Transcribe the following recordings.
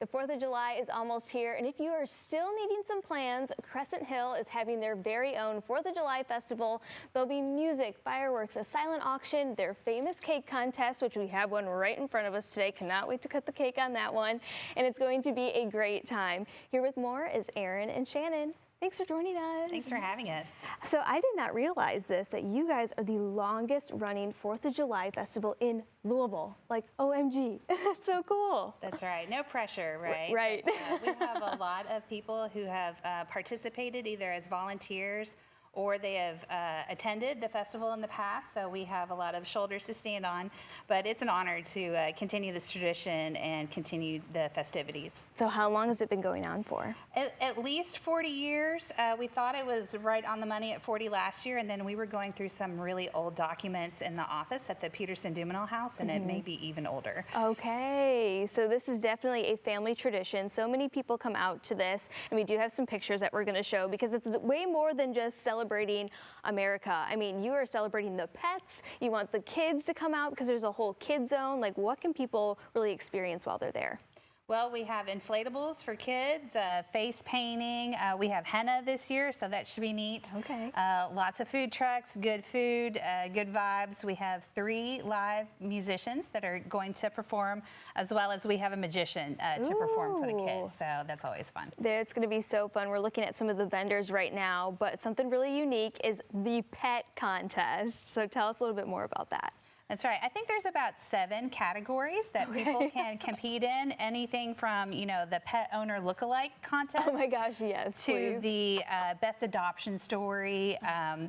The 4th of July is almost here, and if you are still needing some plans, Crescent Hill is having their very own 4th of July festival. There'll be music, fireworks, a silent auction, their famous cake contest, which we have one right in front of us today. Cannot wait to cut the cake on that one, and it's going to be a great time. Here with more is Erin and Shannon. Thanks for joining us. Thanks for having us. So I did not realize this, that you guys are the longest running 4th of July festival in Louisville. Like, OMG, that's so cool. That's right, no pressure, right? Right. But, we have a lot of people who have participated either as volunteers or they have attended the festival in the past, so we have a lot of shoulders to stand on. But it's an honor to continue this tradition and continue the festivities. So how long has it been going on for? At least 40 years. We thought it was right on the money at 40 last year, and then we were going through some really old documents in the office at the Peterson-Dumenil House, and it may be even older. Okay, so this is definitely a family tradition. So many people come out to this, and we do have some pictures that we're going to show because it's way more than just celebrating America. I mean, you are celebrating the pets. You want the kids to come out because there's a whole kid zone. Like, what can people really experience while they're there? Well, we have inflatables for kids, face painting. We have henna this year, so that should be neat. Okay. Lots of food trucks, good food, good vibes. We have 3 live musicians that are going to perform, as well as we have a magician to perform for the kids. So that's always fun. It's going to be so fun. We're looking at some of the vendors right now, but something really unique is the pet contest. So tell us a little bit more about that. That's right. I think there's about 7 categories that people can compete in. Anything from, you know, the pet owner lookalike contest. Oh my gosh, yes, to please. the best adoption story,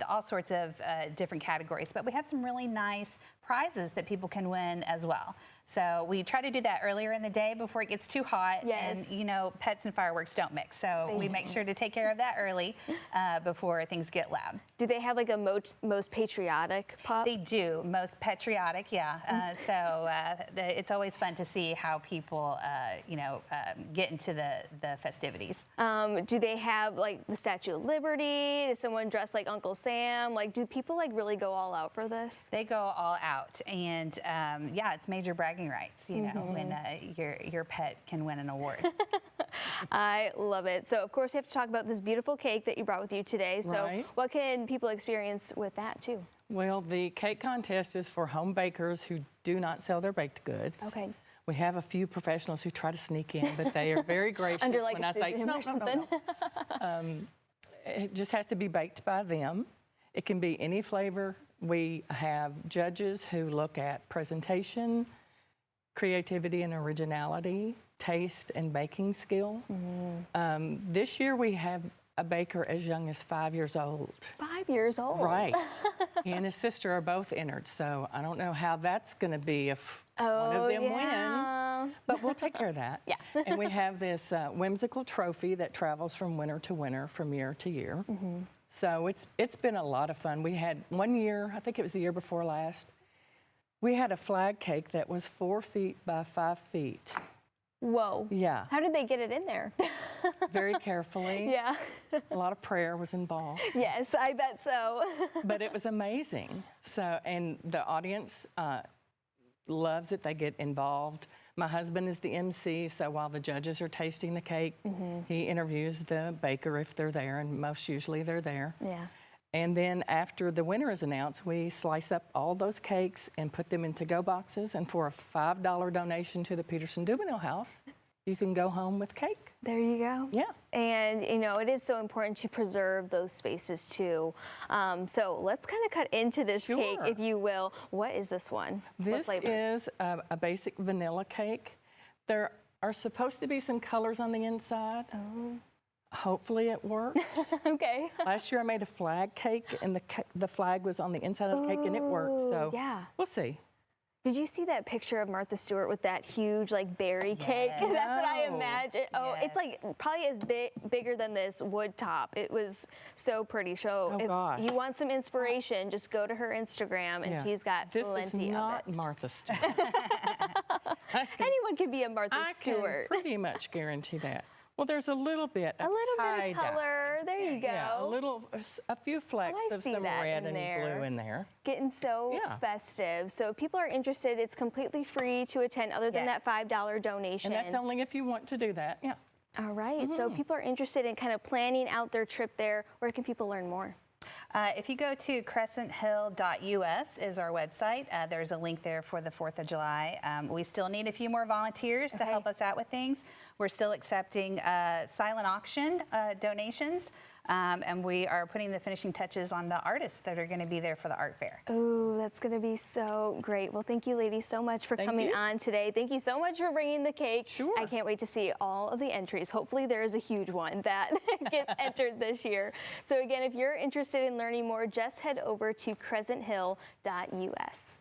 all sorts of different categories. But we have some really nice prizes that people can win as well. So we try to do that earlier in the day before it gets too hot. Yes. And, you know, pets and fireworks don't mix. So we make sure to take care of that early before things get loud. Do they have like a most patriotic pup? They do, most patriotic, yeah. It's always fun to see how people, get into the festivities. Do they have like the Statue of Liberty? Is someone dressed like Uncle Sam? Like, do people like really go all out for this? They go all out, and it's major bragging rights, you know, when your pet can win an award. I love it. So of course you have to talk about this beautiful cake that you brought with you today. So Right. What can people experience with that too? Well, the cake contest is for home bakers who do not sell their baked goods. Okay. We have a few professionals who try to sneak in, but they are very gracious Under like when a I say, pseudonym no, or something? no. It just has to be baked by them. It can be any flavor. We have judges who look at presentation, creativity and originality, taste and baking skill. This year we have a baker as young as 5 years old. 5 years old. Right. He and his sister are both entered, so I don't know how that's going to be if one of them wins, but we'll take care of that. Yeah. And we have this whimsical trophy that travels from winter to winter, from year to year. So it's been a lot of fun. We had one year, I think it was the year before last, we had a flag cake that was 4 feet by 5 feet. Whoa. Yeah. How did they get it in there? Very carefully. Yeah. A lot of prayer was involved. Yes, I bet so. But it was amazing. So, and the audience loves it. They get involved. My husband is the MC, so while the judges are tasting the cake, he interviews the baker if they're there, and most usually they're there. Yeah. And then after the winner is announced, we slice up all those cakes and put them in to-go boxes, and for a $5 donation to the Peterson-Dumenil House, you can go home with cake. There you go. Yeah. And, you know, it is so important to preserve those spaces, too. So let's kind of cut into this cake, if you will. What is this one? This what flavors? is a basic vanilla cake. There are supposed to be some colors on the inside. Oh. Hopefully it worked. Okay. Last year I made a flag cake, and the flag was on the inside of the cake, and it worked. So yeah. We'll see. Did you see that picture of Martha Stewart with that huge like berry cake? That's what I imagine. Oh, Yes. it's like probably as bigger than this wood top. It was so pretty. So if you want some inspiration, just go to her Instagram, and she's got plenty of it. This is not Martha Stewart. Anyone can be a Martha Stewart. I can pretty much guarantee that. Well, there's a little bit of A little bit tie-dye. of color. There you go. Yeah, a few flecks I of see some that red in and there. blue in there. Getting so Yeah. festive. So if people are interested, it's completely free to attend other than Yes. that $5 donation. And that's only if you want to do that, yeah. All right. So if people are interested in kind of planning out their trip there, where can people learn more? If you go to crescenthill.us is our website. There's a link there for the 4th of July. We still need a few more volunteers to help us out with things. We're still accepting silent auction donations, and we are putting the finishing touches on the artists that are going to be there for the art fair. Oh, that's going to be so great. Well, thank you, ladies, so much for Thank coming you. on today. Thank you so much for bringing the cake. Sure. I can't wait to see all of the entries. Hopefully there is a huge one that gets entered this year. So again, if you're interested in learning more, just head over to crescenthill.us.